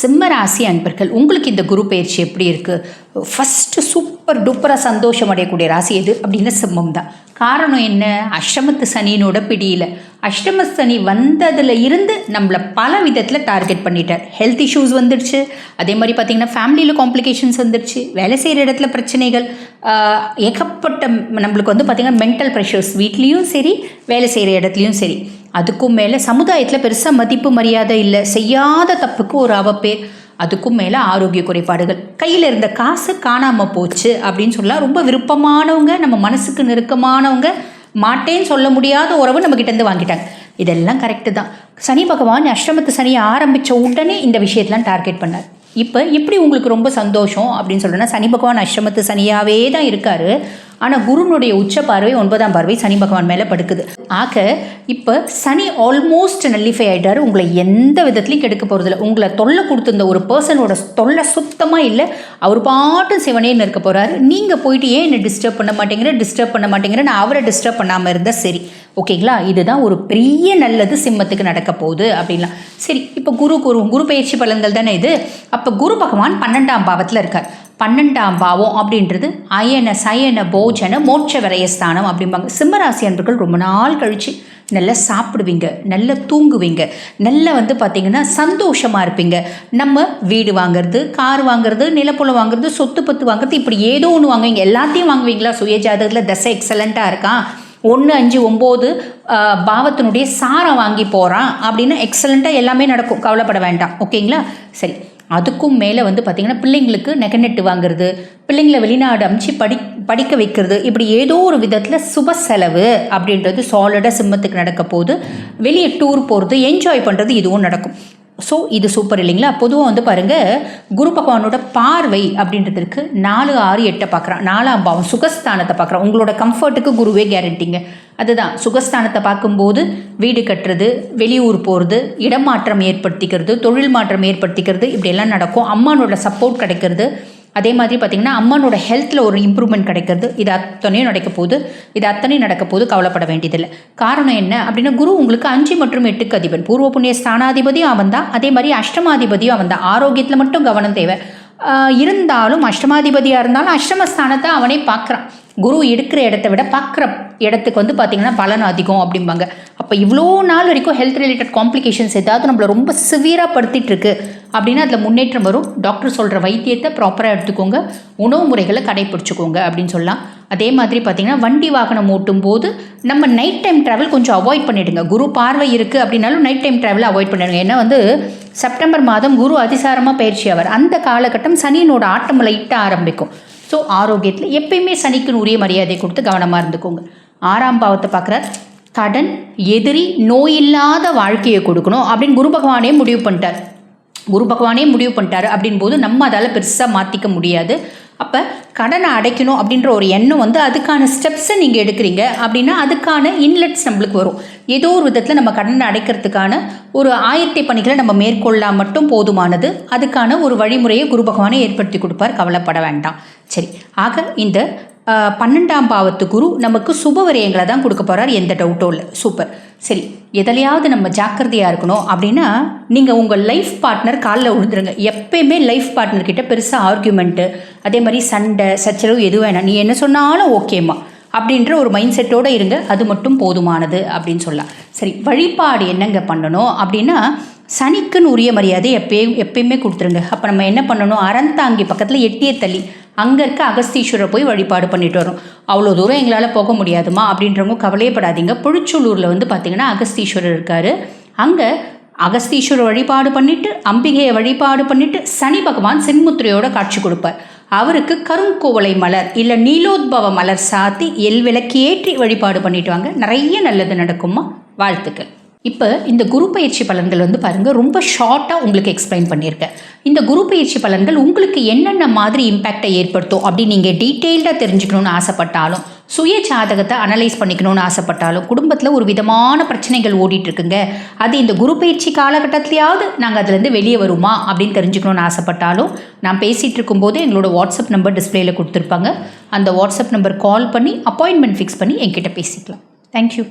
சிம்ம ராசி அன்பர்கள், உங்களுக்கு இந்த குரு பயிற்சி எப்படி இருக்குது? ஃபஸ்ட்டு சூப்பர் டூப்பராக சந்தோஷம் அடையக்கூடிய ராசி எது அப்படின்னா சிம்மம் தான். காரணம் என்ன? அஷ்டமத்து சனியினோட பிடியில் அஷ்டம சனி வந்ததில் இருந்து நம்மளை பல விதத்தில் டார்கெட் பண்ணிட்டார். ஹெல்த் இஷ்யூஸ் வந்துடுச்சு, அதே மாதிரி பார்த்திங்கன்னா ஃபேமிலியில் காம்ப்ளிகேஷன்ஸ் வந்துடுச்சு, வேலை செய்கிற இடத்துல பிரச்சனைகள், ஏகப்பட்ட நம்மளுக்கு வந்து பார்த்திங்கன்னா மென்டல் ப்ரெஷர்ஸ், வீட்லேயும் சரி வேலை செய்கிற இடத்துலையும் சரி. அதுக்கும் மேலே சமுதாயத்தில் பெருசாக மதிப்பு மரியாதை இல்லை, செய்யாத தப்புக்கு ஒரு அவப்பேர், அதுக்கும் மேலே ஆரோக்கிய குறைபாடுகள், கையில் இருந்த காசு காணாமல் போச்சு அப்படின்னு சொல்லலாம். ரொம்ப விருப்பமானவங்க, நம்ம மனசுக்கு நெருக்கமானவங்க, மாட்டேன்னு சொல்ல முடியாத உறவு நம்மக்கிட்டேருந்து வாங்கிட்டாங்க. இதெல்லாம் கரெக்டு தான். சனி பகவான் அஷ்டமத்து சனியை ஆரம்பித்த உடனே இந்த விஷயத்தெலாம் டார்கெட் பண்ணார். இப்போ எப்படி உங்களுக்கு ரொம்ப சந்தோஷம் அப்படின்னு சொல்கிறேன்னா, சனி பகவான் அஷ்டமத்து சனியாகவே தான் இருக்கார். ஆனால் குருனுடைய உச்ச பார்வை 9ஆம் பார்வை சனி பகவான் மேலே படுக்குது. ஆக இப்போ சனி ஆல்மோஸ்ட் நல்லிஃபை ஆகிட்டார். உங்களை எந்த விதத்துலையும் கெடுக்க போகிறதில்ல. உங்களை தொல்லை கொடுத்துருந்த ஒரு பர்சனோட தொல்லை சுத்தமாக இல்லை. அவர் பாட்டு சிவனேன்னு இருக்க போகிறாரு. நீங்கள் போயிட்டு ஏன் என்னை டிஸ்டர்ப் பண்ண மாட்டேங்கிற நான் அவரை டிஸ்டர்ப் பண்ணாமல் இருந்தால் சரி. ஓகேங்களா? இதுதான் ஒரு பெரிய நல்லது சிம்மத்துக்கு நடக்க போகுது அப்படின்லாம். சரி, இப்போ குரு பயிற்சி பலன்கள் தானே இது. அப்போ குரு பகவான் 12ஆம் பாவத்தில் இருக்கார். 12ஆம் பாவம் அப்படின்றது அயன சயன போஜன மோட்ச விரயஸ்தானம் அப்படிம்பாங்க. சிம்மராசி அன்பர்கள் ரொம்ப நாள் கழித்து நல்லா சாப்பிடுவீங்க, நல்லா தூங்குவீங்க, நல்லா வந்து பார்த்திங்கன்னா சந்தோஷமாக இருப்பீங்க. நம்ம வீடு வாங்குறது, கார் வாங்குறது, நிலப்புலம் வாங்குறது, சொத்து பத்து வாங்குறது, இப்படி ஏதோ ஒன்று வாங்குவீங்க. எல்லாத்தையும் வாங்குவீங்களா? சுய ஜாதகத்தில் தசை எக்ஸலண்ட்டாக இருக்கான், 1, 5, 9 பாவத்தினுடைய சாரம் வாங்கி போகிறான் அப்படின்னா எக்ஸலண்ட்டாக எல்லாமே நடக்கும், கவலைப்பட வேண்டாம். ஓகேங்களா? சரி, அதுக்கும் மேலே வந்து பார்த்திங்கன்னா பிள்ளைங்களுக்கு நெகநெட்டு வாங்குறது, பிள்ளைங்களை வெளிநாடு அமுச்சு படிக்க வைக்கிறது, இப்படி ஏதோ ஒரு விதத்தில் சுப செலவு அப்படின்றது சாலிடாக சிம்மத்துக்கு நடக்க போகுது. வெளியே டூர் போகிறது, என்ஜாய் பண்ணுறது, இதுவும் நடக்கும். ஸோ இது சூப்பர் இல்லைங்களா? பொதுவாக வந்து பாருங்கள், குரு பகவானோட பார்வை அப்படின்றதுக்கு 4, 6, 8 பார்க்குறான். 4ஆம் பாவம் சுகஸ்தானத்தை பார்க்குறான். உங்களோட கம்ஃபர்ட்டுக்கு குருவே கேரண்டிங்க. அதுதான் சுகஸ்தானத்தை பார்க்கும்போது வீடு கட்டுறது, வெளியூர் போகிறது, இடமாற்றம் ஏற்படுத்திக்கிறது, தொழில் மாற்றம் ஏற்படுத்திக்கிறது, இப்படியெல்லாம் நடக்கும். அம்மானோட சப்போர்ட் கிடைக்கிறது. அதே மாதிரி பார்த்திங்கன்னா அம்மனோட ஹெல்த்தில் ஒரு இம்ப்ரூவ்மெண்ட் கிடைக்கிறது. இது அத்தனையும் நடக்க போது கவலைப்பட வேண்டியதில்லை. காரணம் என்ன அப்படின்னா, குரு உங்களுக்கு 5 மற்றும் 8க்கு அதிபன். பூர்வ புண்ணிய ஸ்தானாதிபதியும் அவன் தான், அதே மாதிரி அஷ்டமாதிபதியும் அவன் தான். ஆரோக்கியத்தில் மட்டும் கவனம் தேவை. இருந்தாலும் அஷ்டமாதிபதியாக இருந்தாலும் அஷ்டமஸ்தானத்தை அவனே பார்க்குறான். குரு எடுக்கிற இடத்த விட பார்க்குற இடத்துக்கு வந்து பார்த்திங்கன்னா பலன் அதிகம் அப்படிம்பாங்க. அப்போ இவ்வளோ நாள் வரைக்கும் ஹெல்த் ரிலேட்டட் காம்ப்ளிகேஷன்ஸ் ஏதாவது நம்மளை ரொம்ப சிவியராக படுத்திகிட்ருக்கு அப்படின்னா அதில் முன்னேற்றம் வரும். டாக்டர் சொல்கிற வைத்தியத்தை ப்ராப்பராக எடுத்துக்கோங்க, உணவு முறைகளை கடைப்பிடிச்சிக்கோங்க அப்படின்னு சொல்லலாம். அதே மாதிரி பார்த்திங்கன்னா வண்டி வாகனம் ஓட்டும் போது நம்ம நைட் டைம் ட்ராவல் கொஞ்சம் அவாய்ட் பண்ணிவிடுங்க. குரு பார்வை இருக்குது அப்படின்னாலும் நைட் டைம் ட்ராவலை அவாய்ட் பண்ணிடுங்க. ஏன்னா வந்து செப்டம்பர் மாதம் குரு அதிசாரமாக பயிற்சி ஆவார். அந்த காலகட்டம் சனியினோட ஆட்டம் லைட்ட ஆரம்பிக்கும். ஸோ ஆரோக்கியத்தில் எப்பயுமே சனிக்கு உரிய மரியாதை கொடுத்து கவனமாக இருந்துக்கோங்க. 6ஆம் பாவத்தை பார்க்குறார். கடன், எதிரி, நோயில்லாத வாழ்க்கையை கொடுக்கணும் அப்படின்னு குரு பகவானே முடிவு பண்ணிட்டார். அப்படின் போது நம்ம அதால் பெருசாக மாற்றிக்க முடியாது. அப்போ கடனை அடைக்கணும் அப்படின்ற ஒரு எண்ணம் வந்து அதுக்கான ஸ்டெப்ஸை நீங்கள் எடுக்கிறீங்க அப்படின்னா அதுக்கான இன்லெட்ஸ் நம்மளுக்கு வரும். ஏதோ ஒரு விதத்தில் நம்ம கடனை அடைக்கிறதுக்கான ஒரு ஆயத்த பணிகளை நம்ம மேற்கொள்ளலாம் மட்டும் போதுமானது. அதுக்கான ஒரு வழிமுறையை குரு பகவானே ஏற்படுத்தி கொடுப்பார், கவலைப்பட வேண்டாம். சரி, ஆக இந்த 12ஆம் பாவத்து குரு நமக்கு சுப விரயங்களை தான் கொடுக்க போகிறார், எந்த டவுட்டும் இல்லை. சூப்பர். சரி, எதுலையாவது நம்ம ஜாக்கிரதையாக இருக்கணும் அப்படின்னா நீங்கள் உங்கள் லைஃப் பார்ட்னர் காலில் விழுந்துருங்க. எப்பயுமே லைஃப் பார்ட்னர்கிட்ட பெருசாக ஆர்கியூமெண்ட்டு, அதே மாதிரி சண்டை சச்சரவு எது வேணாம், நீ என்ன சொன்னாலும் ஓகேம்மா அப்படின்ற ஒரு மைண்ட் செட்டோடு இருங்க. அது மட்டும் போதுமானது அப்படின்னு சொல்லலாம். சரி, வழிபாடு என்னங்க பண்ணணும் அப்படின்னா, சனிக்குன்னு உரிய மரியாதை எப்பயுமே கொடுத்துருங்க. அப்போ நம்ம என்ன பண்ணணும், அறந்தாங்கி பக்கத்தில் எட்டிய தள்ளி அங்கே இருக்க அகஸ்தீஸ்வரரை போய் வழிபாடு பண்ணிட்டு வரோம். அவ்வளோ தூரம் எங்களால் போக முடியாதுமா அப்படின்றவங்க கவலையப்படாதீங்க. புழுச்சூலூரில் வந்து பார்த்திங்கன்னா அகஸ்தீஸ்வரர் இருக்கார். அங்கே அகஸ்தீஸ்வரர் வழிபாடு பண்ணிவிட்டு, அம்பிகையை வழிபாடு பண்ணிவிட்டு, சனி பகவான் சென்முத்திரையோட காட்சி கொடுப்பார். அவருக்கு கருங்கோவலை மலர் இல்லை நீலோத்பவ மலர் சாத்தி விளக்கு ஏற்றி வழிபாடு பண்ணிட்டு வாங்க. நிறைய நல்லது நடக்குமா. வாழ்த்துக்கள். இப்போ இந்த குரு பயிற்சி பலன்கள் வந்து பாருங்கள், ரொம்ப ஷார்ட்டாக உங்களுக்கு எக்ஸ்பிளைன் பண்ணியிருக்கேன். இந்த குரு பயிற்சி பலன்கள் உங்களுக்கு என்னென்ன மாதிரி இம்பேக்டை ஏற்படுத்தும் அப்படின்னு நீங்கள் டீட்டெயில்டாக தெரிஞ்சுக்கணுன்னு ஆசைப்பட்டாலும், சுய ஜாதகத்தை அனலைஸ் பண்ணிக்கணும்னு ஆசைப்பட்டாலும், குடும்பத்தில் ஒரு விதமான பிரச்சனைகள் ஓடிட்டுருக்குங்க, அது இந்த குரு பயிற்சி காலகட்டத்திலையாவது நாங்கள் அதுலேருந்து வெளியே வருமா அப்படின்னு தெரிஞ்சுக்கணுன்னு ஆசைப்பட்டாலும், நான் பேசிகிட்டு இருக்கும்போது எங்களோட வாட்ஸ்அப் நம்பர் டிஸ்பிளேயில் கொடுத்துருப்பாங்க. அந்த வாட்ஸ்அப் நம்பர் கால் பண்ணி அப்பாயின்மெண்ட் ஃபிக்ஸ் பண்ணி என்கிட்ட பேசிக்கலாம். தேங்க்யூ.